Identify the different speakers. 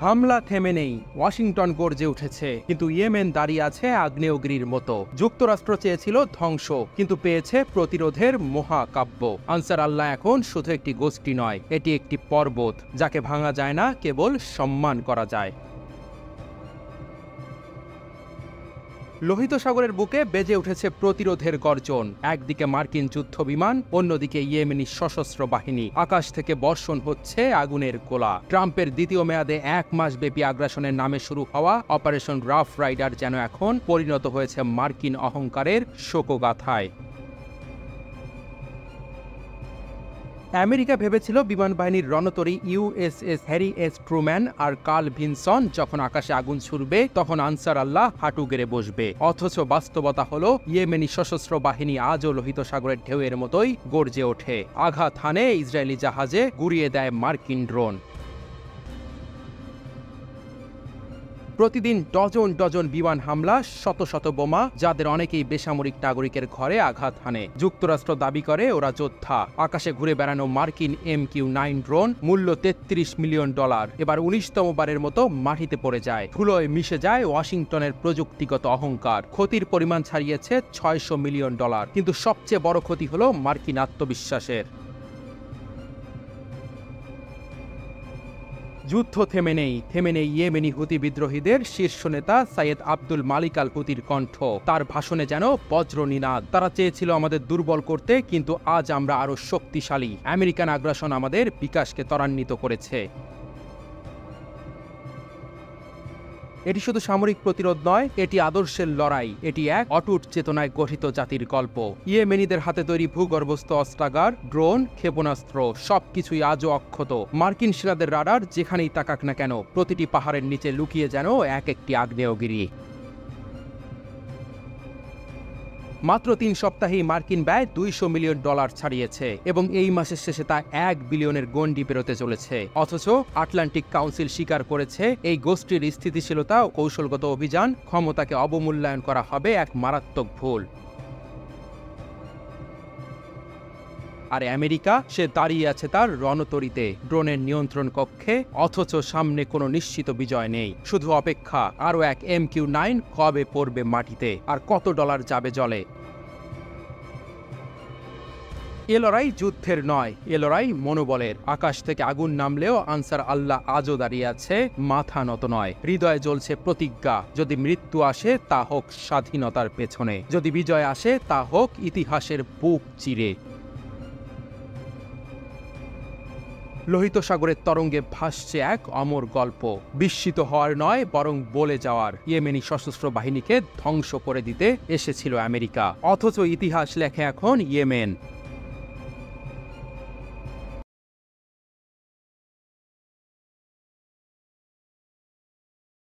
Speaker 1: হামলা থেমে নেই, ওয়াশিংটন গর্জে উঠেছে, কিন্তু ইয়েমেন দাঁড়িয়ে আছে আগ্নেয়গিরির মতো। যুক্তরাষ্ট্র চেয়েছিল ধ্বংস, কিন্তু পেয়েছে প্রতিরোধের মহাকাব্য। আনসার আল্লাহ এখন শুধু একটি গোষ্ঠী নয়, এটি একটি পর্বত, যাকে ভাঙা যায় না, কেবল সম্মান করা যায়। লোহিত সাগরের বুকে বেজে উঠেছে প্রতিরোধের গর্জন। একদিকে মার্কিন যুদ্ধ বিমান, অন্যদিকে ইয়েমেনি সশস্ত্র বাহিনী। আকাশ থেকে বর্ষণ হচ্ছে আগুনের গোলা। ট্রাম্পের দ্বিতীয় মেয়াদে 1 মাস ব্যাপী আগ্রাসনের নামে শুরু হওয়া অপারেশন রাফ রাইডার যেন এখন পরিণত হয়েছে মার্কিন অহংকারের শোকগাথায়। আমেরিকা ভেবেছিল বিমান বাহিনীর রণতরী ইউএসএস হ্যারি এস ট্রুম্যান আর কার্ল ভিনসন যখন আকাশে আগুন ছুড়বে তখন আনসার আল্লাহ হাঁটু গেড়ে বসবে। অথচ বাস্তবতা হলো ইয়েমেনি সশস্ত্র বাহিনী আজও লোহিত সাগরের ঢেউয়ের মতোই গর্জে ওঠে। আঘাত হানে ইসরায়েলি জাহাজে, গুড়িয়ে দেয় মার্কিন ড্রোন। প্রতিদিন ডজন ডজন বিমান হামলা, শত শত বোমা, যাদের অনেকেই বেসামরিক নাগরিকের ঘরে আঘাত হানে। যুক্তরাষ্ট্র দাবি করে ওরা যোদ্ধা। আকাশে ঘুরে বেড়ানো মার্কিন MQ-9 ড্রোন, মূল্য $33 মিলিয়ন, এবার 19তম বারের মতো মাটিতে পড়ে যায়। ধুলোয় মিশে যায় ওয়াশিংটনের প্রযুক্তিগত অহংকার। ক্ষতির পরিমাণ ছাড়িয়েছে $600 মিলিয়ন, কিন্তু সবচেয়ে বড় ক্ষতি হলো মার্কিন আত্মবিশ্বাসের। যুদ্ধ থেমে নেই ইয়েমেনি হুতি বিদ্রোহীদের শীর্ষ নেতা সাইয়েদ আব্দুল মালিক আল হুতির কণ্ঠ। তার ভাষণে যেন বজ্রনিনাদ। তারা চেয়েছিল আমাদের দুর্বল করতে, কিন্তু আজ আমরা আরো শক্তিশালী। আমেরিকান আগ্রাসন আমাদের বিকাশকে ত্বরান্বিত করেছে। এটি শুধু সামরিক প্রতিরোধ নয়, এটি আদর্শের লড়াই। এটি এক অটুট চেতনায় গঠিত জাতির গল্প। ইয়েমেনিদের হাতে তৈরি ভূগর্ভস্থ অস্ত্রাগার, ড্রোন, ক্ষেপণাস্ত্র সবকিছুই আজও অক্ষত। মার্কিন সেনাদের রাডার যেখানেই তাকাক না কেন, প্রতিটি পাহাড়ের নিচে লুকিয়ে যেন এক একটি আগ্নেয়গিরি। মাত্র 3 সপ্তাহেই মার্কিন ব্যয় $200 মিলিয়ন ছাড়িয়েছে, এবং এই মাসের শেষে তা 1 বিলিয়নের গণ্ডি পেরোতে চলেছে। অথচ আটলান্টিক কাউন্সিল স্বীকার করেছে এই গোষ্ঠীর স্থিতিশীলতা ও কৌশলগত অভিযান ক্ষমতাকে অবমূল্যায়ন করা হবে এক মারাত্মক ভুল। আর আমেরিকা, সে দাঁড়িয়ে আছে তার রণতরীতে, ড্রোনের নিয়ন্ত্রণ কক্ষে, অথচ সামনে কোনো নিশ্চিত বিজয় নেই। শুধু অপেক্ষা, আরও এক MQ-9 কবে পড়বে মাটিতে, আর কত ডলার যাবে জলে। এ লড়াই যুদ্ধের নয়, এ লড়াই মনোবলের। আকাশ থেকে আগুন নামলেও আনসার আল্লাহ আজও দাঁড়িয়ে আছে, মাথা নত নয়। হৃদয়ে জ্বলছে প্রতিজ্ঞা, যদি মৃত্যু আসে তা হোক স্বাধীনতার পেছনে, যদি বিজয় আসে তা হোক ইতিহাসের বুক চিরে। লোহিত সাগরের তরঙ্গে ভাসছে এক অমর গল্প, বিস্মিত হওয়ার নয় বরং বলে যাওয়ার। ইয়েমেনি সশস্ত্র বাহিনীকে ধ্বংস করে দিতে এসেছিল আমেরিকা, অথচ ইতিহাস লেখে এখন ইয়েমেন।